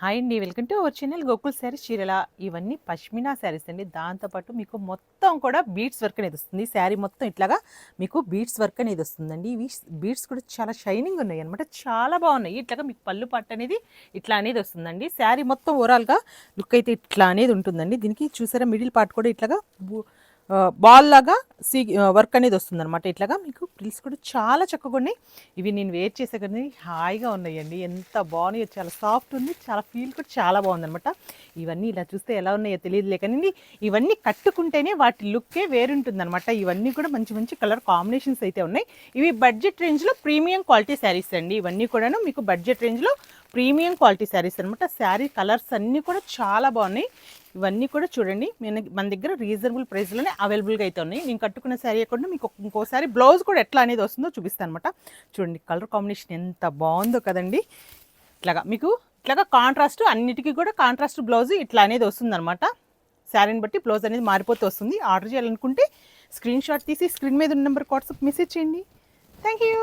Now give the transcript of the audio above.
Hi అండి, welcome to our channel Gokul saris చీరల. ఇవన్నీ పష్మినా శారీస్ అండి. దాంతోపాటు మీకు మొత్తం కూడా బీడ్స్ వర్క్ అనేది వస్తుంది. శారీ మొత్తం ఇట్లాగా మీకు బీడ్స్ వర్క్ అనేది వస్తుందండి. ఇవి బీడ్స్ కూడా చాలా షైనింగ్ ఉన్నాయి అనమాట, చాలా బాగున్నాయి. ఇట్లాగా మీకు పళ్ళు పట్టు అనేది ఇట్లా అనేది వస్తుందండి. శారీ మొత్తం ఓవరాల్గా లుక్ అయితే ఇట్లా అనేది ఉంటుందండి. దీనికి చూసారా మిడిల్ పార్ట్ కూడా ఇట్లాగా బాల్ లాగా వర్క్ అనేది వస్తుంది అనమాట. ఇట్లాగా మీకు ప్రిల్స్ కూడా చాలా చక్కగా ఉన్నాయి. ఇవి నేను వేర్ చేసే కానీ హాయిగా ఉన్నాయండి. ఎంత బాగున్నాయో, చాలా సాఫ్ట్ ఉంది, చాలా ఫీల్ కూడా చాలా బాగుందనమాట. ఇవన్నీ ఇలా చూస్తే ఎలా ఉన్నాయో తెలియదులే కానీ ఇవన్నీ కట్టుకుంటేనే వాటి లుక్కే వేరుంటుందన్నమాట. ఇవన్నీ కూడా మంచి మంచి కలర్ కాంబినేషన్స్ అయితే ఉన్నాయి. ఇవి బడ్జెట్ రేంజ్లో ప్రీమియం క్వాలిటీ శారీస్ అండి. ఇవన్నీ కూడాను మీకు బడ్జెట్ రేంజ్లో ప్రీమియం క్వాలిటీ శారీస్ అనమాట. శారీ కలర్స్ అన్నీ కూడా చాలా బాగున్నాయి. ఇవన్నీ కూడా చూడండి, మన దగ్గర రీజనబుల్ ప్రైస్లోనే అవైలబుల్గా అయితే ఉన్నాయి. నేను కట్టుకున్న శారీ కూడా మీకు ఇంకోసారి బ్లౌజ్ కూడా ఎట్లా అనేది వస్తుందో చూపిస్తాను అనమాట. చూడండి కలర్ కాంబినేషన్ ఎంత బాగుందో కదండి. ఇట్లాగా కాంట్రాస్ట్, అన్నిటికీ కూడా కాంట్రాస్ట్ బ్లౌజ్ ఇట్లా అనేది వస్తుందన్నమాట. శారీని బట్టి బ్లౌజ్ అనేది మారిపోతూ వస్తుంది. ఆర్డర్ చేయాలనుకుంటే స్క్రీన్ షాట్ తీసి స్క్రీన్ మీద ఉన్న నెంబర్కి వాట్సాప్ మెసేజ్ చేయండి. Thank you.